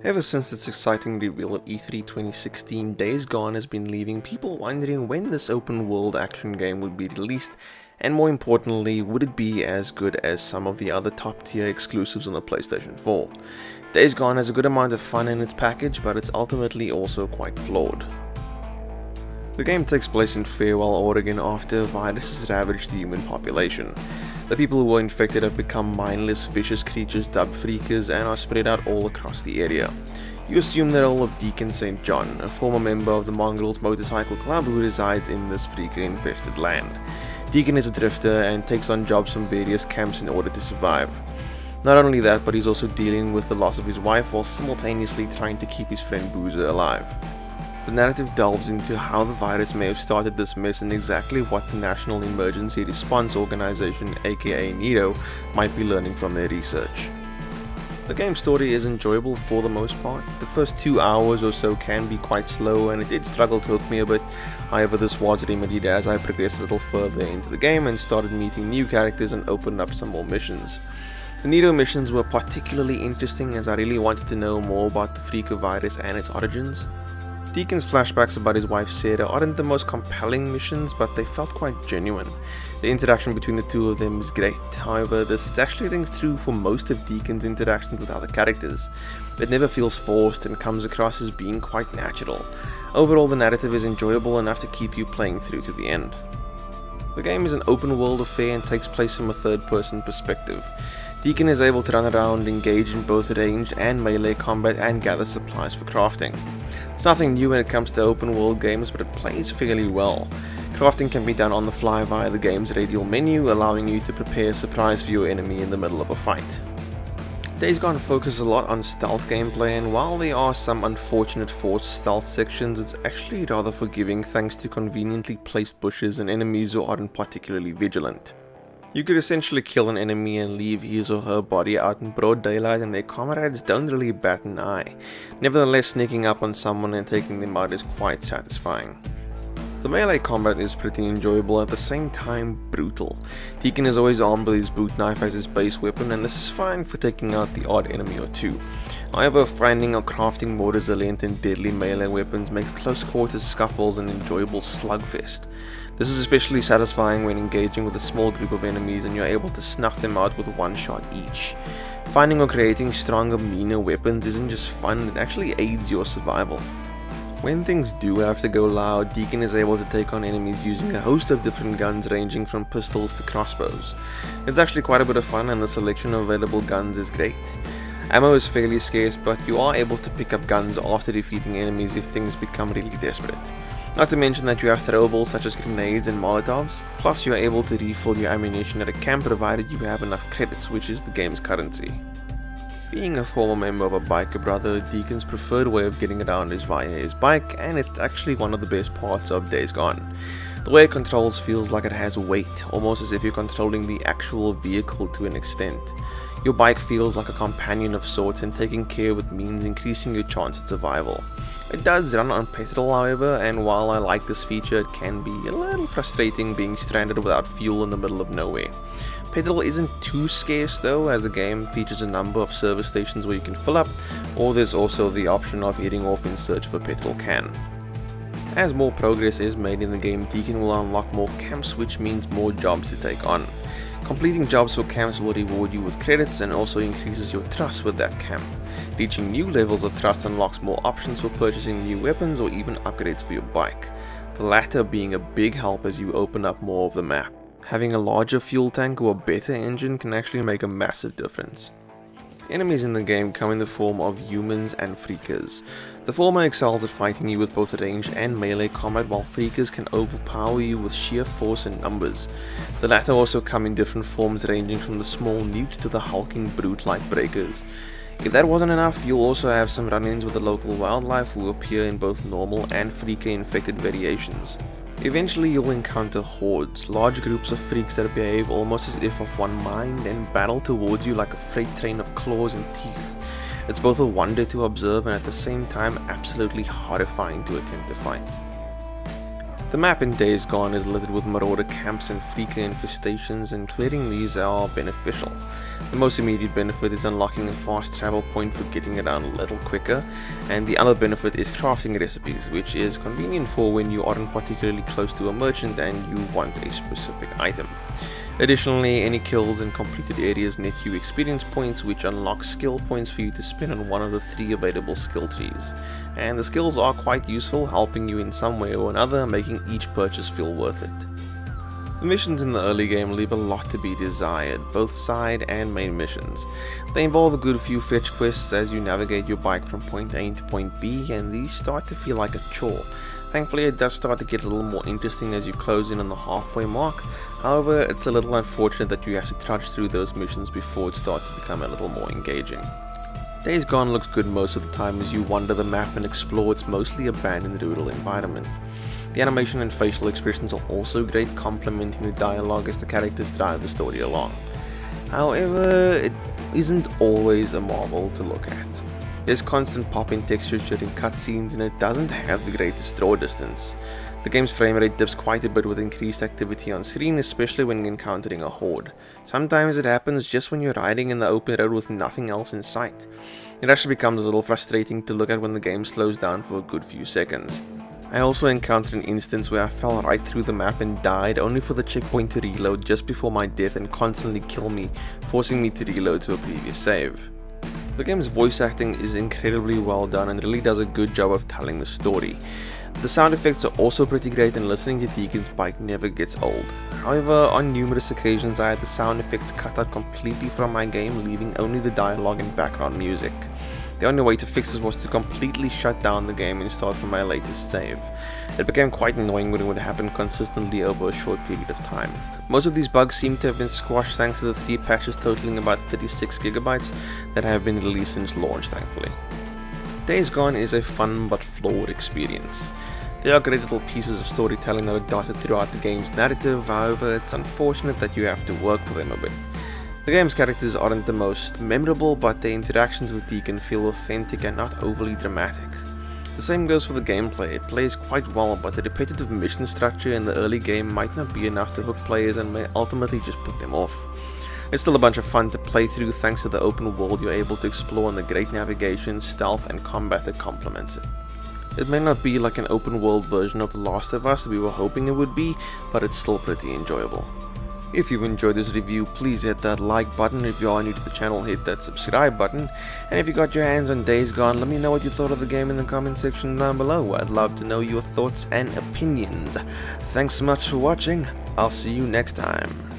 Ever since its exciting reveal at E3 2016, Days Gone has been leaving people wondering when this open world action game would be released, and more importantly, would it be as good as some of the other top tier exclusives on the PlayStation 4. Days Gone has a good amount of fun in its package, but it's ultimately also quite flawed. The game takes place in Farewell, Oregon after a virus has ravaged the human population. The people who were infected have become mindless, vicious creatures dubbed Freakers and are spread out all across the area. You assume the role of Deacon St. John, a former member of the Mongrels Motorcycle Club who resides in this Freaker-infested land. Deacon is a drifter and takes on jobs from various camps in order to survive. Not only that, but he's also dealing with the loss of his wife while simultaneously trying to keep his friend Boozer alive. The narrative delves into how the virus may have started this mess and exactly what the National Emergency Response Organization, aka NERO, might be learning from their research. The game's story is enjoyable for the most part. The first 2 hours or so can be quite slow and it did struggle to hook me a bit, however this was remedied as I progressed a little further into the game and started meeting new characters and opened up some more missions. The NERO missions were particularly interesting as I really wanted to know more about the Freaker virus and its origins. Deacon's flashbacks about his wife Sarah aren't the most compelling missions, but they felt quite genuine. The interaction between the two of them is great, however this actually rings true for most of Deacon's interactions with other characters. It never feels forced and comes across as being quite natural. Overall the narrative is enjoyable enough to keep you playing through to the end. The game is an open world affair and takes place from a third person perspective. Deacon is able to run around, engage in both ranged and melee combat and gather supplies for crafting. It's nothing new when it comes to open world games, but it plays fairly well. Crafting can be done on the fly via the game's radial menu, allowing you to prepare a surprise for your enemy in the middle of a fight. Days Gone focuses a lot on stealth gameplay, and while there are some unfortunate forced stealth sections, it's actually rather forgiving thanks to conveniently placed bushes and enemies who aren't particularly vigilant. You could essentially kill an enemy and leave his or her body out in broad daylight and their comrades don't really bat an eye. Nevertheless, sneaking up on someone and taking them out is quite satisfying. The melee combat is pretty enjoyable, at the same time brutal. Deacon is always armed with his boot knife as his base weapon, and this is fine for taking out the odd enemy or two. However, finding or crafting more resilient and deadly melee weapons makes close quarters scuffles an enjoyable slugfest. This is especially satisfying when engaging with a small group of enemies and you're able to snuff them out with one shot each. Finding or creating stronger, meaner weapons isn't just fun, it actually aids your survival. When things do have to go loud, Deacon is able to take on enemies using a host of different guns ranging from pistols to crossbows. It's actually quite a bit of fun and the selection of available guns is great. Ammo is fairly scarce, but you are able to pick up guns after defeating enemies if things become really desperate. Not to mention that you have throwables such as grenades and molotovs, plus you are able to refill your ammunition at a camp provided you have enough credits, which is the game's currency. Being a former member of a biker brother, Deacon's preferred way of getting around is via his bike, and it's actually one of the best parts of Days Gone. The way it controls feels like it has weight, almost as if you're controlling the actual vehicle to an extent. Your bike feels like a companion of sorts, and taking care of it means increasing your chance at survival. It does run on petrol however, and while I like this feature, it can be a little frustrating being stranded without fuel in the middle of nowhere. Petrol isn't too scarce though, as the game features a number of service stations where you can fill up, or there's also the option of heading off in search of a petrol can. As more progress is made in the game, Deacon will unlock more camps, which means more jobs to take on. Completing jobs for camps will reward you with credits and also increases your trust with that camp. Reaching new levels of trust unlocks more options for purchasing new weapons or even upgrades for your bike, the latter being a big help as you open up more of the map. Having a larger fuel tank or a better engine can actually make a massive difference. Enemies in the game come in the form of humans and freakers. The former excels at fighting you with both ranged and melee combat, while freakers can overpower you with sheer force and numbers. The latter also come in different forms ranging from the small newt to the hulking brute like breakers. If that wasn't enough, you'll also have some run-ins with the local wildlife who appear in both normal and freaker infected variations. Eventually you'll encounter hordes, large groups of freaks that behave almost as if of one mind and battle towards you like a freight train of claws and teeth. It's both a wonder to observe and at the same time absolutely horrifying to attempt to fight. The map in Days Gone is littered with marauder camps and freaker infestations, and clearing these are beneficial. The most immediate benefit is unlocking a fast travel point for getting around a little quicker, and the other benefit is crafting recipes, which is convenient for when you aren't particularly close to a merchant and you want a specific item. Additionally, any kills in completed areas net you experience points, which unlock skill points for you to spend on one of the 3 available skill trees. And the skills are quite useful, helping you in some way or another, making each purchase feel worth it. The missions in the early game leave a lot to be desired, both side and main missions. They involve a good few fetch quests as you navigate your bike from point A to point B, and these start to feel like a chore. Thankfully, it does start to get a little more interesting as you close in on the halfway mark. However, it's a little unfortunate that you have to trudge through those missions before it starts to become a little more engaging. Days Gone looks good most of the time as you wander the map and explore its mostly abandoned rural environment. The animation and facial expressions are also great, complementing the dialogue as the characters drive the story along. However, it isn't always a marvel to look at. There's constant pop-in textures during cutscenes, and it doesn't have the greatest draw distance. The game's frame rate dips quite a bit with increased activity on screen, especially when encountering a horde. Sometimes it happens just when you're riding in the open road with nothing else in sight. It actually becomes a little frustrating to look at when the game slows down for a good few seconds. I also encountered an instance where I fell right through the map and died, only for the checkpoint to reload just before my death and constantly kill me, forcing me to reload to a previous save. The game's voice acting is incredibly well done and really does a good job of telling the story. The sound effects are also pretty great, and listening to Deacon's bike never gets old. However, on numerous occasions I had the sound effects cut out completely from my game, leaving only the dialogue and background music. The only way to fix this was to completely shut down the game and start from my latest save. It became quite annoying when it would happen consistently over a short period of time. Most of these bugs seem to have been squashed thanks to the 3 patches totaling about 36 GB that have been released since launch, thankfully. Days Gone is a fun but flawed experience. There are great little pieces of storytelling that are dotted throughout the game's narrative, however it's unfortunate that you have to work for them a bit. The game's characters aren't the most memorable, but their interactions with Deacon feel authentic and not overly dramatic. The same goes for the gameplay. It plays quite well, but the repetitive mission structure in the early game might not be enough to hook players and may ultimately just put them off. It's still a bunch of fun to play through thanks to the open world you're able to explore and the great navigation, stealth and combat that complements it. It may not be like an open world version of The Last of Us that we were hoping it would be, but it's still pretty enjoyable. If you enjoyed this review, please hit that like button. If you are new to the channel, hit that subscribe button. And if you got your hands on Days Gone, let me know what you thought of the game in the comment section down below. I'd love to know your thoughts and opinions. Thanks so much for watching. I'll see you next time.